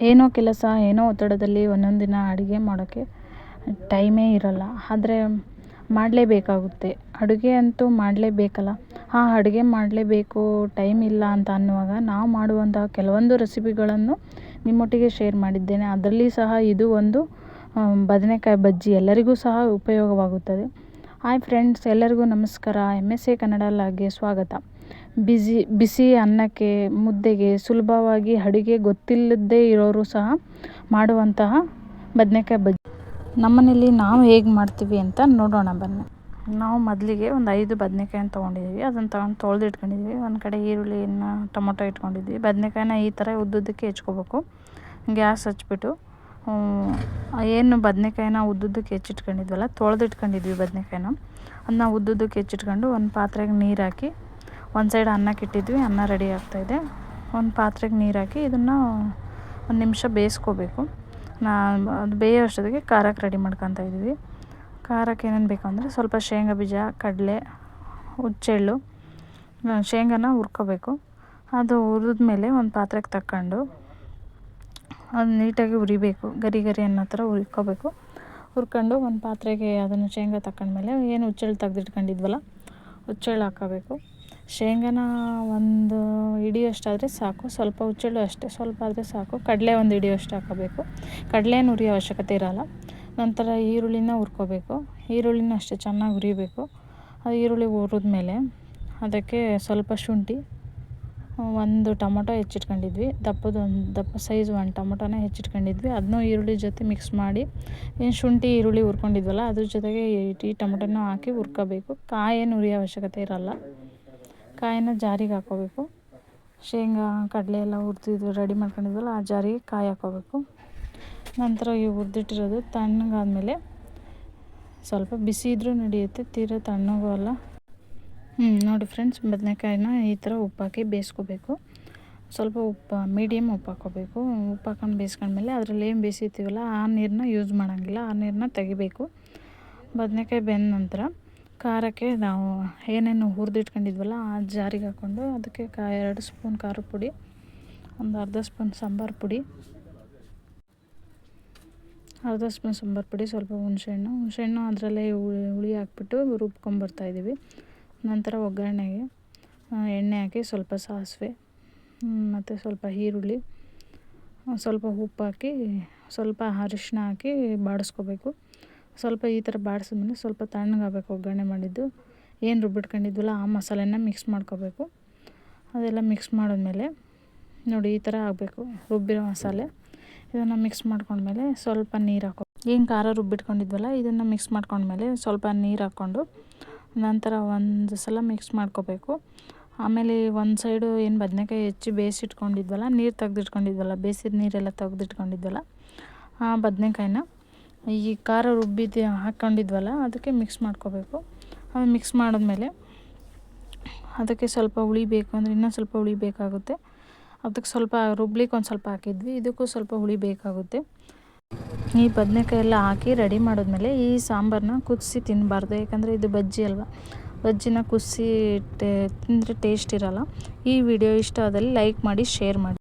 ಏನೋ ಕೆಲಸ ಏನೋ ಒತ್ತಡದಲ್ಲಿ ಒಂದೊಂದು ದಿನ ಅಡುಗೆ ಮಾಡೋಕ್ಕೆ ಟೈಮೇ ಇರೋಲ್ಲ. ಆದರೆ ಮಾಡಲೇಬೇಕಾಗುತ್ತೆ. ಅಡುಗೆ ಅಂತೂ ಮಾಡಲೇಬೇಕಲ್ಲ. ಅಡುಗೆ ಮಾಡಲೇಬೇಕು, ಟೈಮ್ ಇಲ್ಲ ಅಂತ ಅನ್ನುವಾಗ ನಾವು ಮಾಡುವಂತಹ ಕೆಲವೊಂದು ರೆಸಿಪಿಗಳನ್ನು ನಿಮ್ಮೊಟ್ಟಿಗೆ ಶೇರ್ ಮಾಡಿದ್ದೇನೆ. ಅದರಲ್ಲಿ ಸಹ ಇದು ಒಂದು ಬದನೆಕಾಯಿ ಬಜ್ಜಿ ಎಲ್ಲರಿಗೂ ಸಹ ಉಪಯೋಗವಾಗುತ್ತದೆ. ಹಾಯ್ ಫ್ರೆಂಡ್ಸ್, ಎಲ್ಲರಿಗೂ ನಮಸ್ಕಾರ. MSA ಕನ್ನಡ ಲಾಗ್ಗೆ ಸ್ವಾಗತ. ಬಿಸಿ ಅನ್ನಕ್ಕೆ, ಮುದ್ದೆಗೆ ಸುಲಭವಾಗಿ ಅಡುಗೆ ಗೊತ್ತಿಲ್ಲದೇ ಇರೋರು ಸಹ ಮಾಡುವಂತಹ ಬದನೆಕಾಯಿ ಬಜ್ಜಿ ನಮ್ಮನೇಲಿ ನಾವು ಹೇಗೆ ಮಾಡ್ತೀವಿ ಅಂತ ನೋಡೋಣ ಬನ್ನಿ. ನಾವು ಮೊದಲಿಗೆ ಒಂದು 5 ಬದನೆಕಾಯನ್ನು ತೊಗೊಂಡಿದ್ದೀವಿ. ಅದನ್ನು ತಗೊಂಡು ತೊಳೆದಿಟ್ಕೊಂಡಿದ್ವಿ. ಒಂದು ಕಡೆ ಈರುಳ್ಳಿಯನ್ನು, ಟೊಮೊಟೊ ಇಟ್ಕೊಂಡಿದ್ವಿ. ಬದನೆಕಾಯಿನ ಈ ಥರ ಉದ್ದುದ್ದಕ್ಕೆ ಹೆಚ್ಕೋಬೇಕು. ಗ್ಯಾಸ್ ಹಚ್ಬಿಟ್ಟು ಏನು ಬದನೆಕಾಯಿನ ಉದ್ದುದ್ದಕ್ಕೆ ಹೆಚ್ಚಿಟ್ಕೊಂಡಿದ್ವಲ್ಲ, ತೊಳೆದಿಟ್ಕೊಂಡಿದ್ವಿ ಬದನೆಕಾಯಿನ, ಅದನ್ನ ಉದ್ದುದ್ದಕ್ಕೆ ಹೆಚ್ಚಿಟ್ಕೊಂಡು ಒಂದು ಪಾತ್ರೆಗೆ ನೀರು ಹಾಕಿ, ಒಂದು ಸೈಡ್ ಅನ್ನಕ್ಕೆ ಇಟ್ಟಿದ್ವಿ. ಅನ್ನ ರೆಡಿ ಆಗ್ತಾಯಿದೆ. ಒಂದು ಪಾತ್ರೆಗೆ ನೀರು ಹಾಕಿ ಇದನ್ನು 1 ನಿಮಿಷ ಬೇಯಿಸ್ಕೋಬೇಕು. ಅದು ಬೇಯೋ ಅಷ್ಟೊತ್ತಿಗೆ ಖಾರಕ್ಕೆ ರೆಡಿ ಮಾಡ್ಕೊತಾ ಇದ್ವಿ. ಖಾರಕ್ಕೆ ಏನೇನು ಬೇಕು ಅಂದರೆ ಸ್ವಲ್ಪ ಶೇಂಗಾ ಬೀಜ, ಕಡಲೆ, ಹುಚ್ಚೆಳ್ಳು, ಶೇಂಗಾನ ಹುರ್ಕೋಬೇಕು. ಅದು ಹುರಿದ್ಮೇಲೆ ಒಂದು ಪಾತ್ರೆಗೆ ತಗೊಂಡು ಅದು ನೀಟಾಗಿ ಹುರಿಬೇಕು. ಗರಿ ಅನ್ನೋ ಥರ ಹುರ್ಕೋಬೇಕು. ಹುರ್ಕೊಂಡು ಒಂದು ಪಾತ್ರೆಗೆ ಅದನ್ನು ಶೇಂಗಾ ತಗೊಂಡ್ಮೇಲೆ ಏನು ಹುಚ್ಚೆಳ್ಳು ತೆಗೆದಿಟ್ಕೊಂಡಿದ್ವಲ್ಲ, ಹುಚ್ಚೆಳ್ಳು ಹಾಕ್ಕೋಬೇಕು. ಶೇಂಗಾನ ಒಂದು ಹಿಡಿಯೋಷ್ಟಾದರೆ ಸಾಕು. ಸ್ವಲ್ಪ ಹುಚ್ಚೆಳ್ಳು ಅಷ್ಟೇ, ಸ್ವಲ್ಪ ಆದರೆ ಸಾಕು. ಕಡಲೆ ಒಂದು ಹಿಡಿಯೋಷ್ಟು ಹಾಕ್ಕೋಬೇಕು. ಕಡಲೆಯನ್ನು ಹುರಿಯೋ ಅವಶ್ಯಕತೆ ಇರೋಲ್ಲ. ನಂತರ ಈರುಳ್ಳಿನ ಹುರ್ಕೋಬೇಕು. ಈರುಳ್ಳಿನ ಅಷ್ಟೇ ಚೆನ್ನಾಗಿ ಹುರಿಬೇಕು. ಅದು ಈರುಳ್ಳಿ ಹುರಿದ್ಮೇಲೆ ಅದಕ್ಕೆ ಸ್ವಲ್ಪ ಶುಂಠಿ, ಒಂದು ಟೊಮೊಟೊ ಹೆಚ್ಚಿಟ್ಕೊಂಡಿದ್ವಿ. ದಪ್ಪ ಸೈಜ್ 1 ಟೊಮೊಟೊನ ಹೆಚ್ಚಿಟ್ಕೊಂಡಿದ್ವಿ. ಅದನ್ನೂ ಈರುಳ್ಳಿ ಜೊತೆ ಮಿಕ್ಸ್ ಮಾಡಿ, ಏನು ಶುಂಠಿ ಈರುಳ್ಳಿ ಹುರ್ಕೊಂಡಿದ್ವಲ್ಲ ಅದ್ರ ಜೊತೆಗೆ ಈ ಟೊಮೊಟೊನ ಹಾಕಿ ಹುರ್ಕೋಬೇಕು. ಕಾಯನ್ನು ಹುರಿಯೋ ಅವಶ್ಯಕತೆ ಇರೋಲ್ಲ. ಕಾಯಿನ ಜಾರಿಗೆ ಹಾಕ್ಕೋಬೇಕು. ಶೇಂಗಾ, ಕಡಲೆ ಎಲ್ಲ ಹುರಿದಿದ್ದು ರೆಡಿ ಮಾಡ್ಕೊಂಡಿದ್ವಲ್ಲ ಆ ಜಾರಿಗೆ ಕಾಯಿ ಹಾಕ್ಕೋಬೇಕು. ನಂತರ ಈ ಹುರಿದಿಟ್ಟಿರೋದು ತಣ್ಣಗಾದ್ಮೇಲೆ, ಸ್ವಲ್ಪ ಬಿಸಿ ಇದ್ರೂ ನಡೆಯುತ್ತೆ, ತೀರಾ ತಣ್ಣಗೂ ಅಲ್ಲ. ನೋಡಿ ಫ್ರೆಂಡ್ಸ್, ಬದನೆಕಾಯಿನ ಈ ಥರ ಉಪ್ಪು ಹಾಕಿ ಬೇಯಿಸ್ಕೋಬೇಕು. ಸ್ವಲ್ಪ ಉಪ್ಪು, ಮೀಡಿಯಮ್ ಉಪ್ಪು ಹಾಕ್ಕೋಬೇಕು. ಉಪ್ಪು ಹಾಕೊಂಡು ಬೇಯಿಸ್ಕೊಂಡ್ಮೇಲೆ ಅದರಲ್ಲಿ ಏನು ಬೇಯಿಸಿರ್ತೀವಲ್ಲ ಆ ನೀರನ್ನ ಯೂಸ್ ಮಾಡೋಂಗಿಲ್ಲ, ಆ ನೀರನ್ನ ತೆಗಿಬೇಕು. ಬದನೆಕಾಯಿ ಬೆಂದ ನಂತರ ಖಾರಕ್ಕೆ ನಾವು ಏನೇನು ಹುರಿದಿಟ್ಕೊಂಡಿದ್ವಲ್ಲ ಆ ಜಾರಿಗೆ ಹಾಕ್ಕೊಂಡು ಅದಕ್ಕೆ 2 ಸ್ಪೂನ್ ಖಾರದ ಪುಡಿ, ಒಂದು ಅರ್ಧ ಸ್ಪೂನ್ ಸಾಂಬಾರು ಪುಡಿ, ಸ್ವಲ್ಪ ಹುಣಸೆಹಣ್ಣು ಅದರಲ್ಲೇ ಹುಳಿ ಹಾಕ್ಬಿಟ್ಟು ರುಬ್ಕೊಂಬರ್ತಾಯಿದ್ದೀವಿ. ನಂತರ ಒಗ್ಗರಣೆಗೆ ಎಣ್ಣೆ ಹಾಕಿ ಸ್ವಲ್ಪ ಸಾಸಿವೆ ಮತ್ತು ಸ್ವಲ್ಪ ಈರುಳ್ಳಿ, ಸ್ವಲ್ಪ ಉಪ್ಪು ಹಾಕಿ, ಸ್ವಲ್ಪ ಅರಿಶಿನ ಹಾಕಿ ಬಾಡಿಸ್ಕೋಬೇಕು. ಸ್ವಲ್ಪ ಈ ಥರ ಬಾಡಿಸಿದ್ಮೇಲೆ ಸ್ವಲ್ಪ ತಣ್ಣಗಾಗಬೇಕು. ಒಗ್ಗರಣೆ ಮಾಡಿದ್ದು ಏನು ರುಬ್ಬಿಟ್ಕೊಂಡಿದ್ವಲ್ಲ ಆ ಮಸಾಲೆನ ಮಿಕ್ಸ್ ಮಾಡ್ಕೋಬೇಕು. ಅದೆಲ್ಲ ಮಿಕ್ಸ್ ಮಾಡಿದ್ಮೇಲೆ ನೋಡಿ ಈ ಥರ ಆಗಬೇಕು ರುಬ್ಬಿರೋ ಮಸಾಲೆ. ಇದನ್ನು ಮಿಕ್ಸ್ ಮಾಡ್ಕೊಂಡ್ಮೇಲೆ ಸ್ವಲ್ಪ ನೀರು ಏನು ಖಾರ ರುಬ್ಬಿಟ್ಕೊಂಡಿದ್ವಲ್ಲ ಇದನ್ನು ಮಿಕ್ಸ್ ಮಾಡ್ಕೊಂಡ್ಮೇಲೆ ಸ್ವಲ್ಪ ನೀರು ಹಾಕ್ಕೊಂಡು ನಂತರ ಒಂದು ಸಲ ಮಿಕ್ಸ್ ಮಾಡ್ಕೋಬೇಕು. ಆಮೇಲೆ ಒಂದು ಸೈಡು ಏನು ಬದನೆಕಾಯಿ ಹೆಚ್ಚಿ ಬೇಯಿಸಿಟ್ಕೊಂಡಿದ್ವಲ್ಲ, ನೀರು ತೆಗೆದಿಟ್ಕೊಂಡಿದ್ವಲ್ಲ, ಬೇಯಿಸಿದ ನೀರೆಲ್ಲ ತೆಗೆದಿಟ್ಕೊಂಡಿದ್ವಲ್ಲ ಆ ಬದನೆಕಾಯಿನ ಈ ಖಾರ ರುಬ್ಬಿದ್ದು ಹಾಕ್ಕೊಂಡಿದ್ವಲ್ಲ ಅದಕ್ಕೆ ಮಿಕ್ಸ್ ಮಾಡ್ಕೋಬೇಕು. ಅದು ಮಿಕ್ಸ್ ಮಾಡಿದ್ಮೇಲೆ ಅದಕ್ಕೆ ಸ್ವಲ್ಪ ಹುಳಿ ಬೇಕು ಅಂದರೆ ಇನ್ನೂ ಸ್ವಲ್ಪ ಹುಳಿ ಬೇಕಾಗುತ್ತೆ. ಅದಕ್ಕೆ ಸ್ವಲ್ಪ ರುಬ್ಲಿಕ್ಕೆ ಒಂದು ಸ್ವಲ್ಪ ಹಾಕಿದ್ವಿ, ಇದಕ್ಕೂ ಸ್ವಲ್ಪ ಹುಳಿ ಬೇಕಾಗುತ್ತೆ. ಈ ಬದನೆಕಾಯಿ ಎಲ್ಲ ಹಾಕಿ ರೆಡಿ ಮಾಡಿದ್ಮೇಲೆ ಈ ಸಾಂಬಾರನ್ನ ಕುದಿಸಿ ತಿನ್ನಬಾರ್ದು, ಯಾಕಂದರೆ ಇದು ಬಜ್ಜಿ ಅಲ್ವಾ. ಬಜ್ಜಿನ ಕುದಿಸಿ ತಿಂದರೆ ಟೇಸ್ಟ್ ಇರೋಲ್ಲ. ಈ ವಿಡಿಯೋ ಇಷ್ಟ ಆದಲ್ಲಿ ಲೈಕ್ ಮಾಡಿ, ಶೇರ್ ಮಾಡಿ.